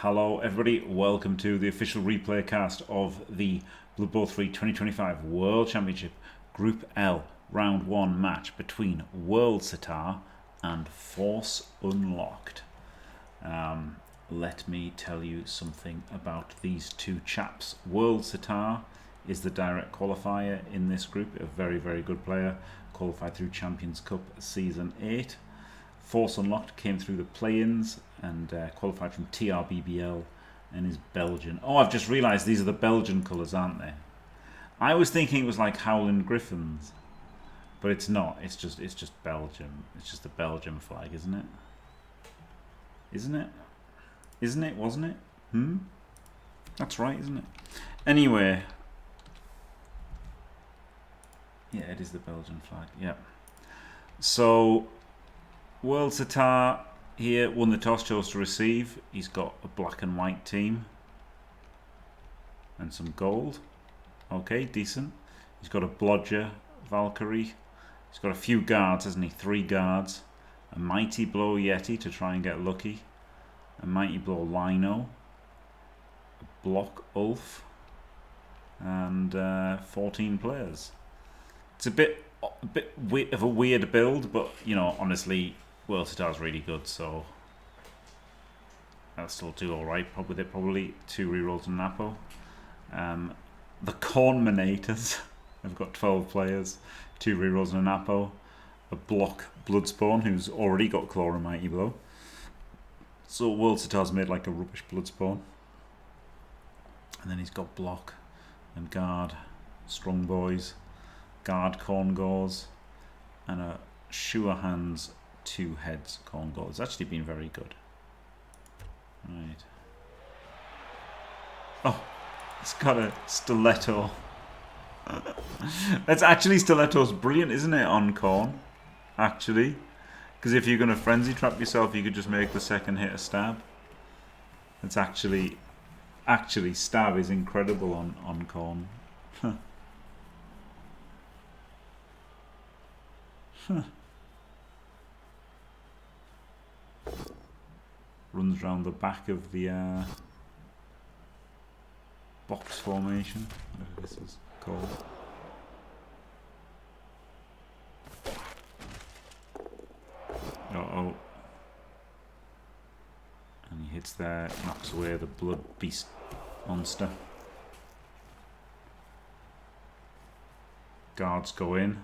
Hello everybody, welcome to the official replay cast of the Blood Bowl 3 2025 World Championship Group L Round 1 match between WorldSitar and Force Unlocked. Let me tell you something about these two chaps. WorldSitar is the direct qualifier in this group, a very good player, qualified through Champions Cup Season 8. Force Unlocked came through the play-ins and qualified from TRBBL and is Belgian. Oh, I've just realised these are the Belgian colours, aren't they? I was thinking it was like Howling Griffins, but it's not. It's just Belgium. It's just the Belgian flag, isn't it? Isn't it? Isn't it? Wasn't it? That's right, isn't it? Anyway, yeah, it is the Belgian flag. Yeah. So WorldSitar here won the toss, chose to receive. He's got a black and white team and some gold. Okay, decent. He's got a Blodger Valkyrie. He's got a few guards, hasn't he? 3 guards. A Mighty Blow Yeti to try and get lucky. A Mighty Blow Lino. A Block Ulf. And 14 players. It's a bit of a weird build, but you know, honestly, WorldSitar's really good, so I'll still do alright with it. Probably 2 rerolls and an Apo. The Cornminators have got 12 players, 2 rerolls and an Apo. A Block Bloodspawn, who's already got Claw and Mighty Blow. So WorldSitar's made like a rubbish Bloodspawn. And then he's got Block and Guard, Strong Boys, Guard Corn Gauze, and a Sure Hands 2 Heads Corn Gauze. It's actually been very good. Right. Oh, it's got a Stiletto. That's actually, Stiletto's brilliant, isn't it, on Corn? Actually. Because if you're going to Frenzy Trap yourself, you could just make the second hit a stab. It's actually stab is incredible on Corn. Runs around the back of the box formation, whatever this is called. Uh-oh. And he hits there, knocks away the Blood Beast monster. Guards go in.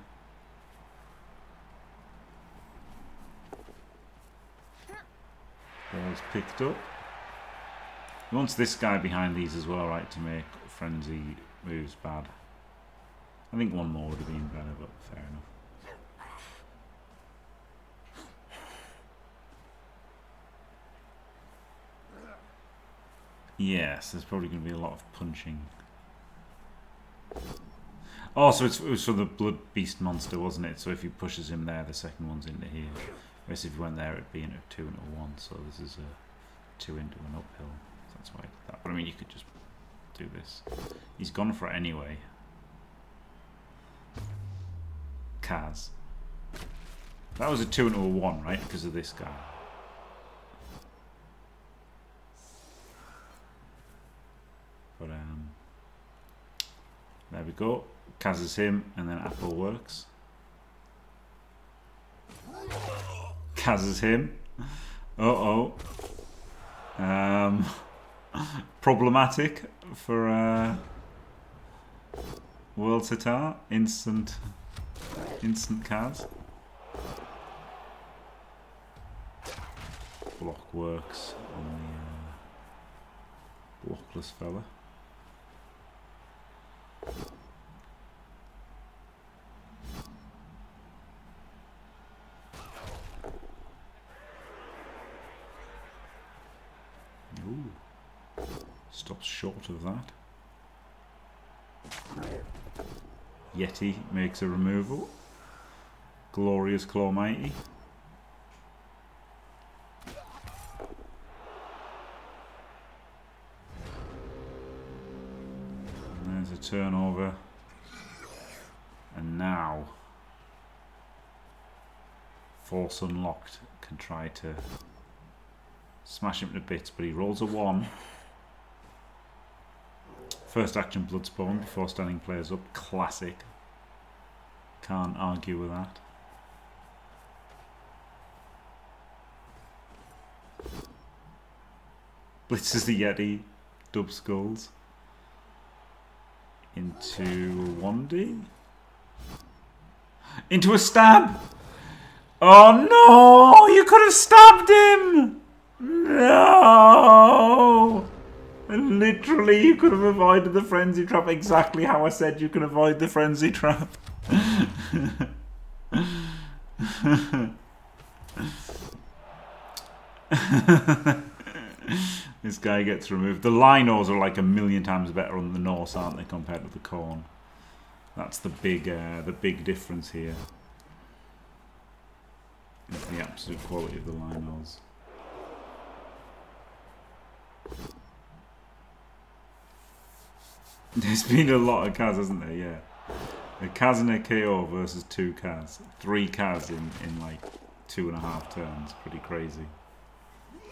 Ball's picked up. He wants this guy behind these as well, right, to make frenzy moves bad. I think one more would have been better, but fair enough. Yes, there's probably going to be a lot of punching. Oh, so it was for the Blood Beast monster, wasn't it? So if he pushes him there, the second one's into here. Whereas if you went there, it'd be into 2 into 1. So this is a 2 into an uphill. That's why I did that. But I mean, you could just do this. He's gone for it anyway. Kaz. That was a 2 into a 1, right? Because of this guy. But there we go. Kaz is him, and then Apple works. Kaz is him. Uh-oh. Problematic for WorldSitar. Instant Kaz. Block works on the blockless fella. Ooh. Stops short of that. Yeti makes a removal. Glorious Claw Mighty. And there's a turnover. And now Force Unlocked can try to Smash him to bits, but he rolls a 1. First action blood spawn before standing players up. Classic. Can't argue with that. Blitzes the Yeti. Dub skulls. Into 1D. Into a stab! Oh no! You could have stabbed him! No! Literally, you could have avoided the frenzy trap exactly how I said you can avoid the frenzy trap. This guy gets removed. The Linos are like 1,000,000 times better on the Norse, aren't they, compared to the Corn? That's the big difference here. Is the absolute quality of the Linos. There's been a lot of Kaz, hasn't there? Yeah. A Kaz and a KO versus 2 Kaz. 3 Kaz in like 2.5 turns. Pretty crazy.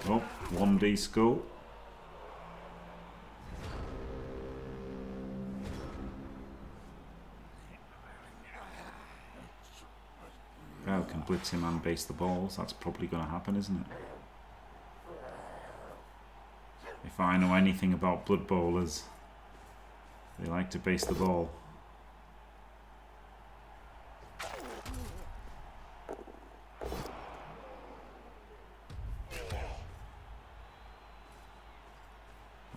Oh, 1D skull. Well, can blitz him and base the balls. That's probably going to happen, isn't it? If I know anything about blood bowlers, they like to base the ball.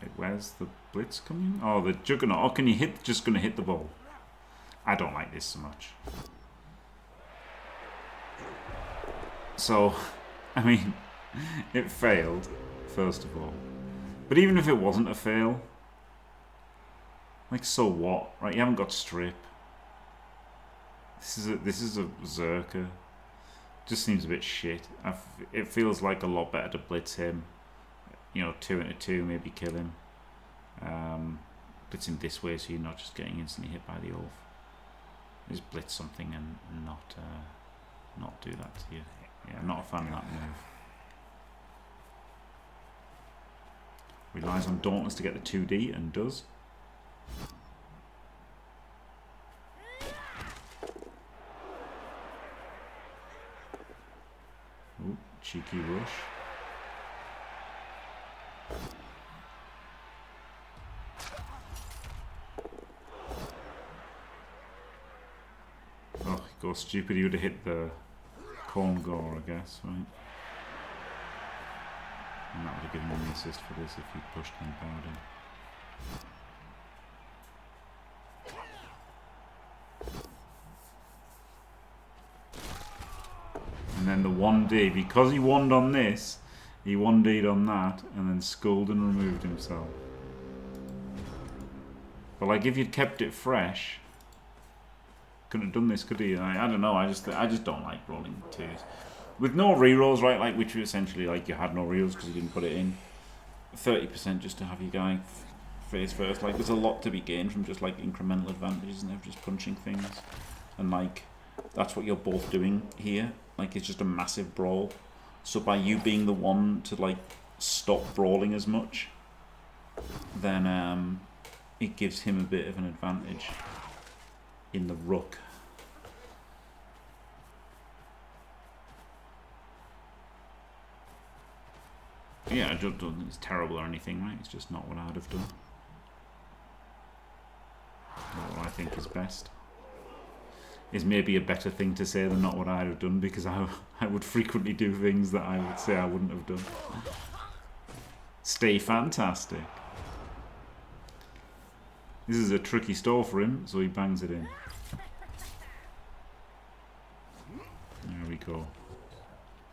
Wait, where's the blitz coming? Oh, the Juggernaut. Oh, can you hit? Just going to hit the ball. I don't like this so much. So, I mean, it failed, first of all. But even if it wasn't a fail, like, so what? Right, you haven't got strip. This is a Berserker. Just seems a bit shit. It feels like a lot better to blitz him. You know, 2 into 2, maybe kill him. Blitz him this way so you're not just getting instantly hit by the Ulf. Just blitz something and not do that to you. Yeah, I'm not a fan of that move. Relies on Dauntless to get the 2D and does. Ooh, cheeky rush. Oh, he goes stupid. He would have hit the Corn Gore, I guess, right? And that would have given him the assist for this if he pushed and powered him. And then the 1D, because he wonned on this, he 1D'd on that, and then skulled and removed himself. But like, if you'd kept it fresh, couldn't have done this, could he? I don't know. I just don't like rolling 2s with no rerolls, right? Like, which essentially like you had no rerolls because you didn't put it in. 30% just to have your guy face first. Like, there's a lot to be gained from just like incremental advantages and just punching things, and like that's what you're both doing here. Like, it's just a massive brawl. So by you being the one to like stop brawling as much, then it gives him a bit of an advantage in the ruck. Yeah, I don't think it's terrible or anything, right? It's just not what I'd have done. Not what I think is best. Is maybe a better thing to say than not what I'd have done, because I would frequently do things that I would say I wouldn't have done. Stay fantastic. This is a tricky stall for him, so he bangs it in. There we go.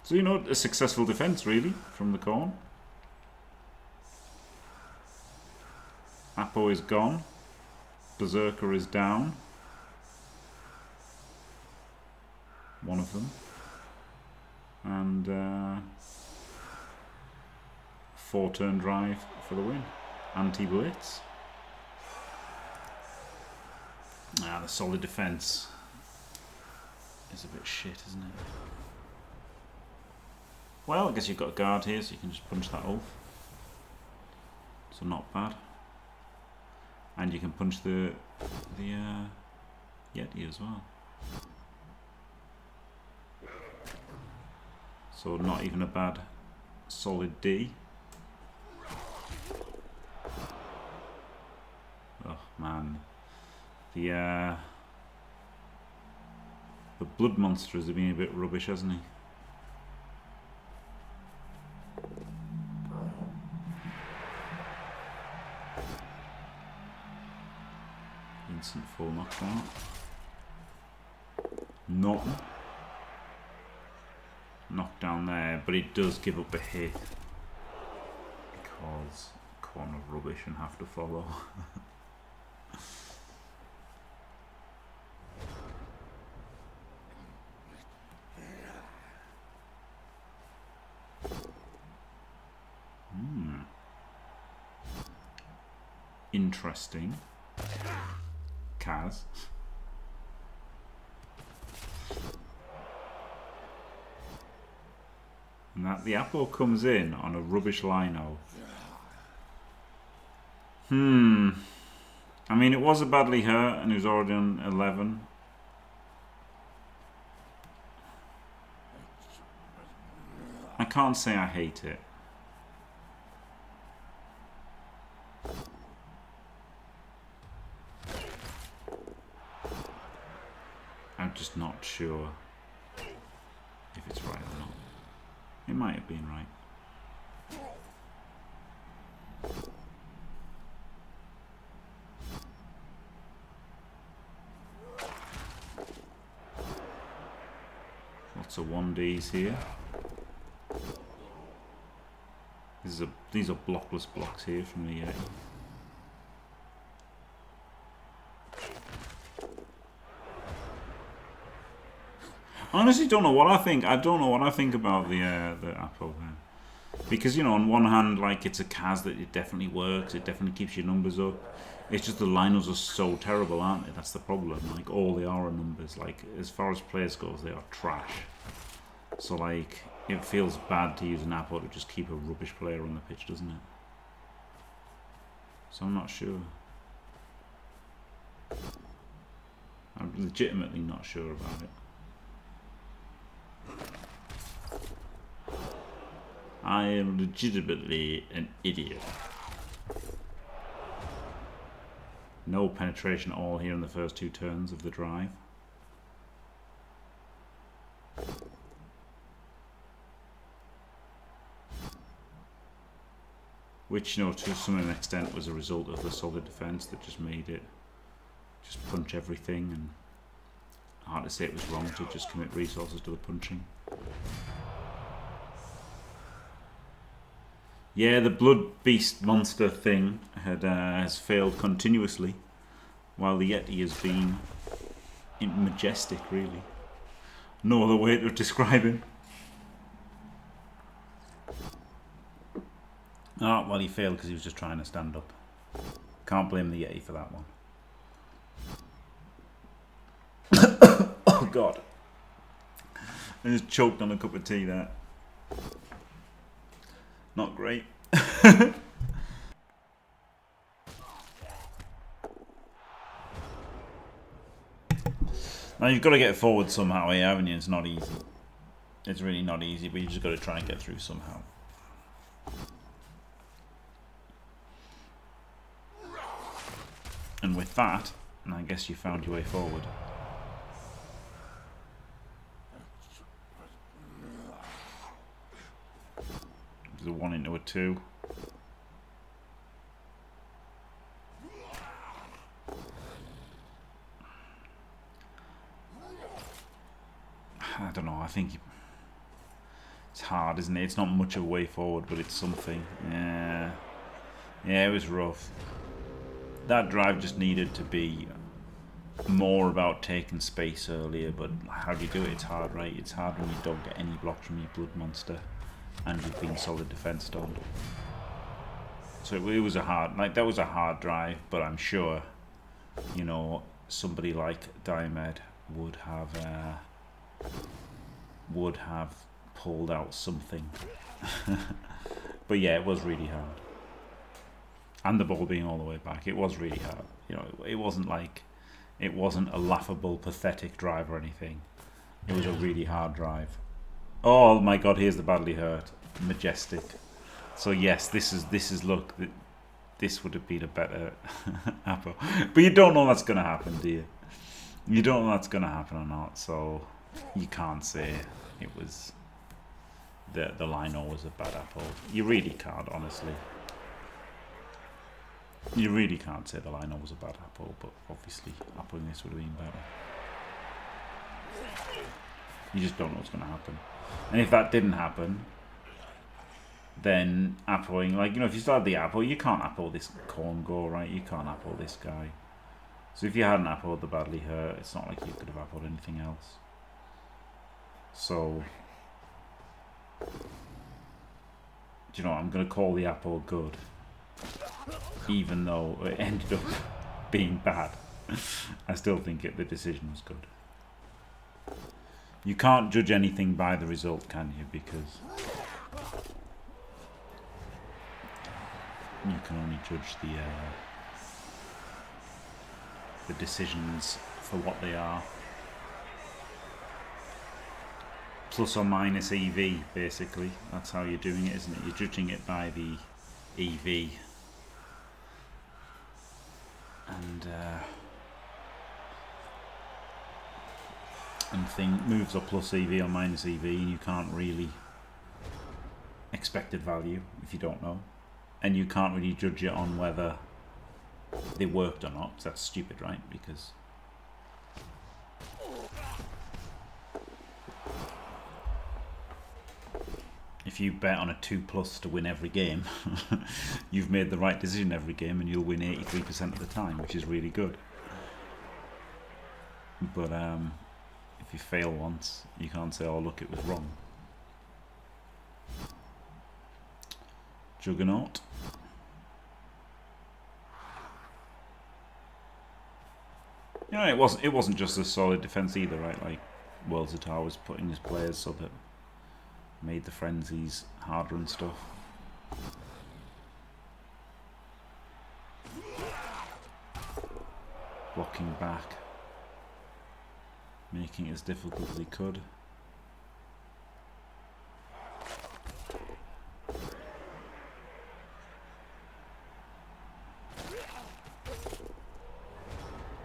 So, you know, a successful defense, really, from the Corn. Apo is gone. Berserker is down. One of them. And 4-turn drive for the win. Anti-blitz. Ah, the solid defense is a bit shit, isn't it? Well, I guess you've got a guard here, so you can just punch that off. So not bad. And you can punch the Yeti as well. So not even a bad solid D. Oh man, the blood monster has been a bit rubbish, hasn't he? Instant full knockdown. Nothing. Knockdown there, but it does give up a hit because corner rubbish and have to follow. Interesting. Kaz. And that the apple comes in on a rubbish lino. I mean, it was a badly hurt and he was already on 11. I can't say I hate it. I'm just not sure if it's right or not. It might have been right. Lots of 1Ds here. These are blockless blocks here from the Yeti. I honestly don't know what I think. I don't know what I think about the apple there. Because, you know, on one hand, like, it's a Kaz that it definitely works, it definitely keeps your numbers up. It's just the linos are so terrible, aren't they? That's the problem. Like, all they are numbers. Like, as far as players goes, they are trash. So, like, it feels bad to use an apple to just keep a rubbish player on the pitch, doesn't it? So I'm not sure. I'm legitimately not sure about it. I am legitimately an idiot. No penetration at all here in the first 2 turns of the drive. Which, you know, to some extent was a result of the solid defence that just made it just punch everything, and hard to say it was wrong to just commit resources to the punching. Yeah, the blood beast monster thing has failed continuously, while the Yeti has been majestic, really. No other way to describe him. Oh, well, he failed because he was just trying to stand up. Can't blame the Yeti for that one. Oh, God. I just choked on a cup of tea there. Not great. Now you've got to get forward somehow here, haven't you? It's not easy. It's really not easy, but you just got to try and get through somehow. And with that, I guess you found your way forward. There's a 1 into a 2. I don't know, I think it's hard, isn't it? It's not much of a way forward, but it's something. Yeah, it was rough. That drive just needed to be more about taking space earlier, but how do you do it? It's hard, right? It's hard when you don't get any blocks from your blood monster and you've been solid defensed on. So it was a hard, like, that was a hard drive, but I'm sure, you know, somebody like Diomed would have pulled out something. But yeah, it was really hard. And the ball being all the way back, it was really hard. You know, it wasn't like, it wasn't a laughable, pathetic drive or anything. It was a really hard drive. Oh my god, here's the badly hurt. Majestic. So yes, this is look, this would have been a better Apo. But you don't know that's going to happen, do you? You don't know that's going to happen or not, so you can't say it was the lino was a bad apple. You really can't, honestly. You really can't say the lino was a bad apple, but obviously appling this would have been better. You just don't know what's going to happen. And if that didn't happen, then appling, like, you know, if you started the apple, you can't apple this corn go, right? You can't apple this guy. So if you hadn't appled the badly hurt, it's not like you could have appled anything else. So, do you know what? I'm going to call the apple good, even though it ended up being bad. I still think the decision was good. You can't judge anything by the result, can you? Because you can only judge the decisions for what they are. Plus or minus EV, basically. That's how you're doing it, isn't it? You're judging it by the EV. And thing moves are plus EV or minus EV, and you can't really expected value if you don't know. And you can't really judge it on whether they worked or not, 'cause that's stupid, right? Because if you bet on a 2+ to win every game, you've made the right decision every game, and you'll win 83% of the time, which is really good. But if you fail once, you can't say, oh look, it was wrong. Juggernaut. You know, it wasn't just a solid defense either, right? Like WorldSitar was putting his players so that made the frenzies harder and stuff. Blocking back, making it as difficult as he could.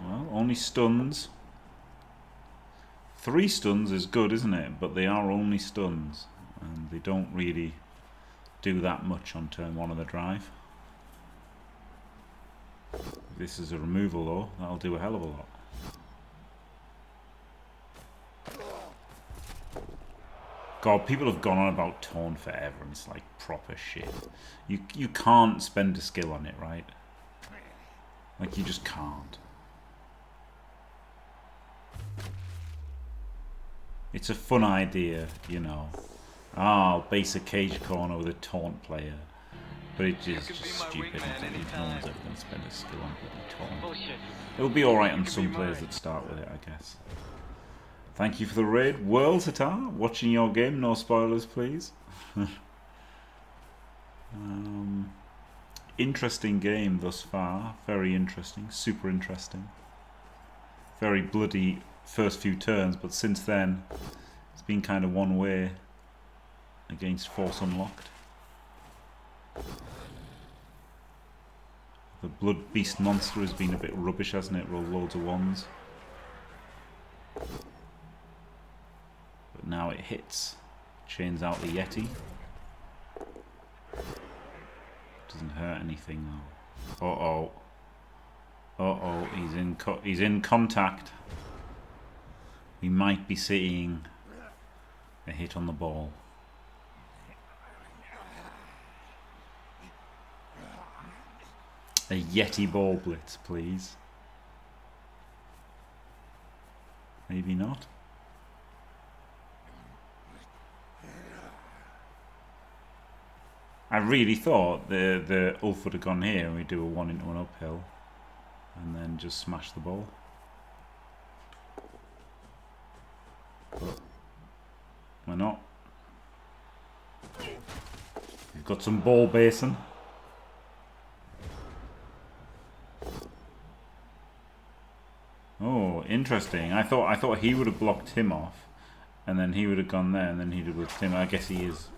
Well, only stuns. 3 stuns is good, isn't it? But they are only stuns, and they don't really do that much on turn 1 of the drive. If this is a removal though, that'll do a hell of a lot. God, people have gone on about tone forever, and it's like proper shit. You can't spend a skill on it, right? Like, you just can't. It's a fun idea, you know. I'll base a cage corner with a taunt player. But it's just stupid. No one's ever going to spend a skill on bloody taunt. It'll be alright on some players that start with it, I guess. Thank you for the raid. WorldSitar, watching your game. No spoilers, please. Interesting game thus far. Very interesting. Super interesting. Very bloody first few turns, but since then it's been kind of one way against Force Unlocked. The Blood Beast monster has been a bit rubbish, hasn't it? Rolled loads of 1s. But now it hits. Chains out the Yeti. Doesn't hurt anything though. Uh-oh. Uh-oh, he's in contact. We might be seeing a hit on the ball. A Yeti ball blitz, please. Maybe not. I really thought the Ulf would have gone here and we do a 1 into 1 uphill and then just smash the ball. But we're not. He's got some ball basing. Oh, interesting. I thought he would have blocked him off, and then he would have gone there, and then he'd have blitzed him. I guess he is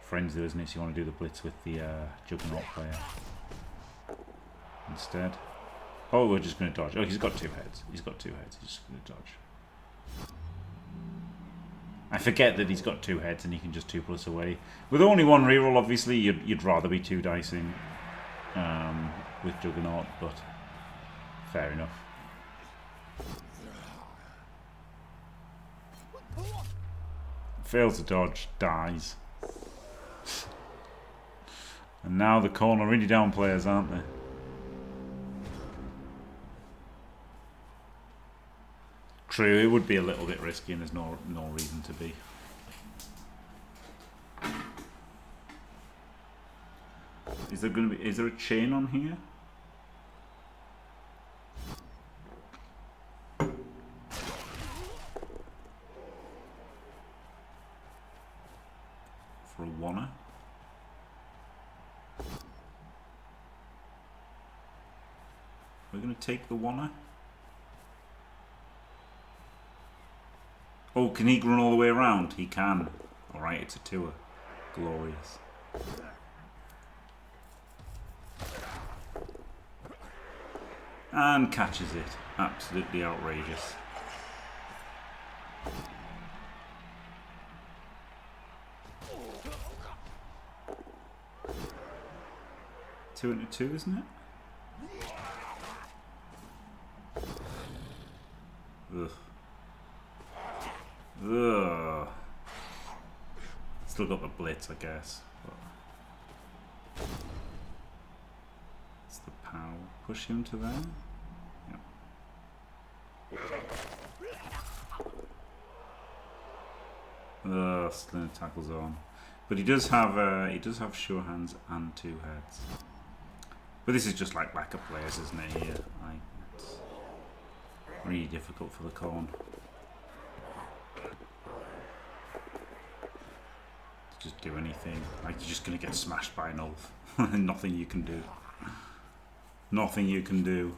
friends there, isn't he? So you want to do the blitz with the Juggernaut player instead. Oh, we're just going to dodge. Oh, he's got 2 heads. He's got 2 heads. He's just going to dodge. I forget that he's got 2 heads and he can just 2+ away. With only 1 reroll, obviously, you'd rather be 2 dicing with Juggernaut, but fair enough. Fails to dodge, dies. And now the corner really down players, aren't they? True, it would be a little bit risky and there's no reason to be. Is there a chain on here? For a wanna? We're gonna take the wanna? Oh, can he run all the way around? He can. Alright, it's a tour. Glorious. And catches it. Absolutely outrageous. Two into 2, isn't it? Ugh. Ugh. Still got the blitz, I guess. But it's the pow. Push him to there. Yep. Ugh, still in a tackle zone. But he does have sure hands and 2 heads. But this is just like lack of players, isn't it? Here, like, it's really difficult for the corn. Just do anything. Like, you're just going to get smashed by an Ulf. Nothing you can do. Nothing you can do.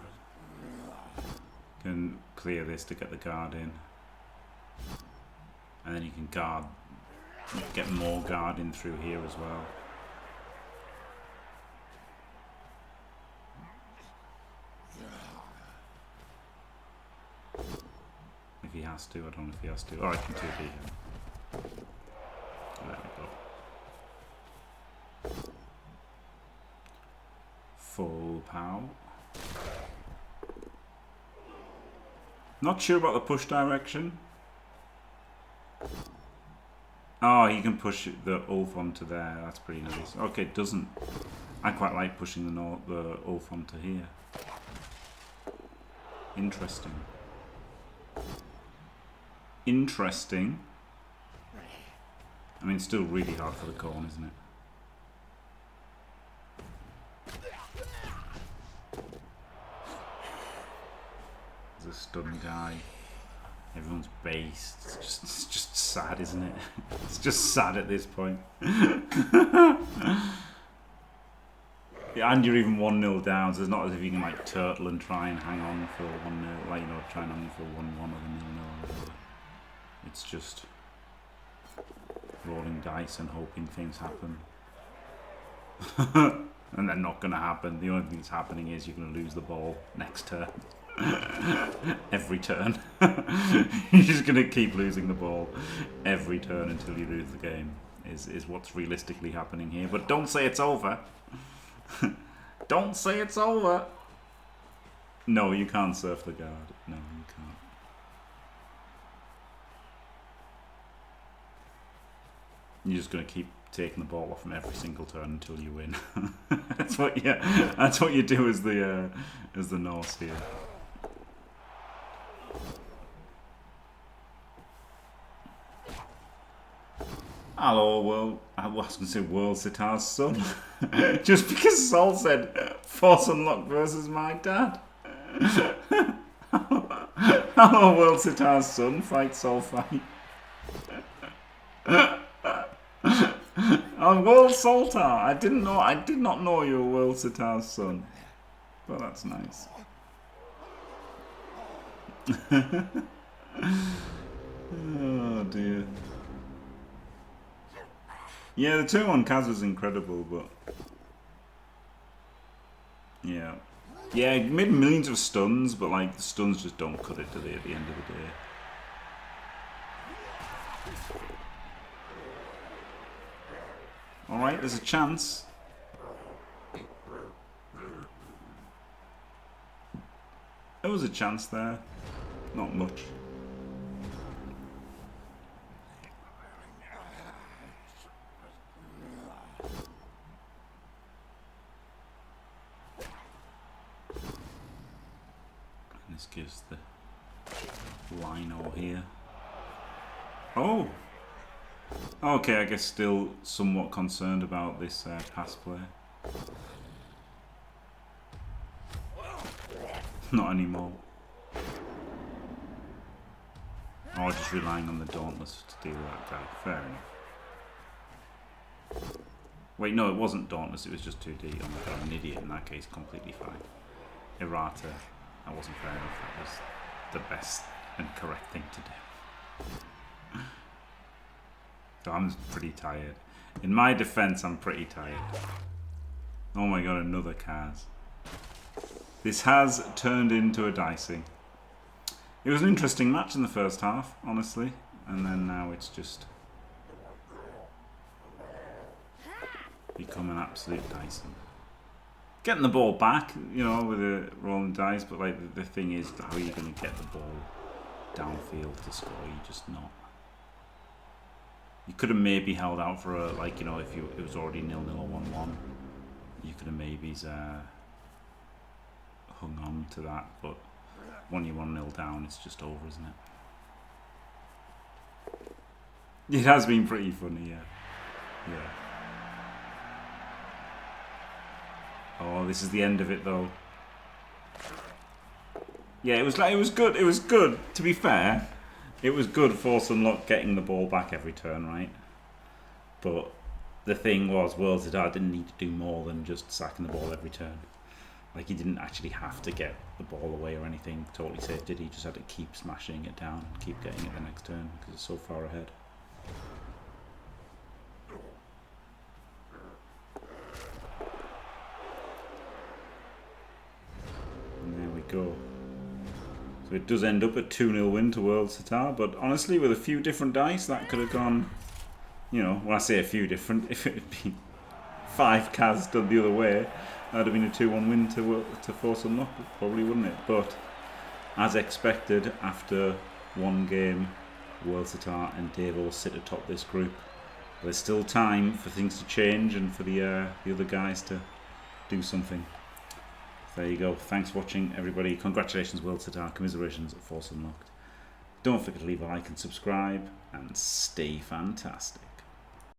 Can clear this to get the guard in. And then you can guard. Get more guard in through here as well. If he has to. I don't know if he has to. Oh, I can 2D him. There we go. Full pow. Not sure about the push direction. Oh, he can push the Ulf onto there. That's pretty nice. Okay, it doesn't. I quite like pushing the Ulf onto here. Interesting. Interesting. I mean, it's still really hard for the corn, isn't it? There's a stun guy. Everyone's based. It's just sad, isn't it? It's just sad at this point. Yeah, and you're even 1-0 down, so it's not as if you can like turtle and try and hang on for 1-0, like, you know, try and hang on for 1-1 or 0-0. It's just rolling dice and hoping things happen. And they're not going to happen. The only thing that's happening is you're going to lose the ball next turn. Every turn. You're just going to keep losing the ball every turn until you lose the game, is what's realistically happening here. But don't say it's over. Don't say it's over. No, you can't surf the guard. No, you can't. You're just going to keep taking the ball off him every single turn until you win. That's what you do as the Norse here. Hello, world. I was going to say WorldSitar's son. Just because Sol said Force Unlocked versus my dad. Hello, WorldSitar's son. Fight, Sol, fight. I'm WorldSitar. I did not know you were WorldSitar's son. But that's nice. Oh dear. Yeah, the turn on Kaz was incredible, but yeah. Yeah, it made millions of stuns, but like the stuns just don't cut it, do they, at the end of the day? Alright, there's a chance. There was a chance there. Not much. And this gives the Lino here. Oh! Okay, I guess still somewhat concerned about this pass play. Not anymore. Oh, just relying on the Dauntless to deal with that guy. Fair enough. Wait, no, it wasn't Dauntless, it was just 2D. Oh my god, I'm an idiot in that case, completely fine. Errata, that wasn't fair enough, that was the best and correct thing to do. So I'm pretty tired. In my defense, I'm pretty tired. Oh my god, another Kaz. This has turned into a dicing. It was an interesting match in the first half, honestly. And then now it's just become an absolute dicing. Getting the ball back, you know, with a rolling dice, but like the thing is, how are you going to get the ball downfield to score? You just not. You could have maybe held out for a, like, you know, if it was already 0-0 or 1-1, you could have maybe hung on to that, but when you're 1-0 down, it's just over, isn't it? It has been pretty funny, yeah. Yeah. Oh, this is the end of it, though. Yeah, it was good. It was good. To be fair, it was good for Sunlock getting the ball back every turn, right? But the thing was, WorldSitar didn't need to do more than just sacking the ball every turn. Like, he didn't actually have to get the ball away or anything totally safe, did he? He just had to keep smashing it down, keep getting it the next turn, because it's so far ahead. And there we go. So it does end up a 2-0 win to WorldSitar, but honestly, with a few different dice, that could have gone, you know, when I say a few different, if it had been 5 Kaz done the other way, that would have been a 2-1 win to force Unlock, probably, wouldn't it? But as expected, after one game, WorldSitar and Davo sit atop this group. There's still time for things to change and for the other guys to do something. There you go. Thanks for watching, everybody. Congratulations, WorldSitar. Commiserations at Force Unlocked. Don't forget to leave a like and subscribe, and stay fantastic.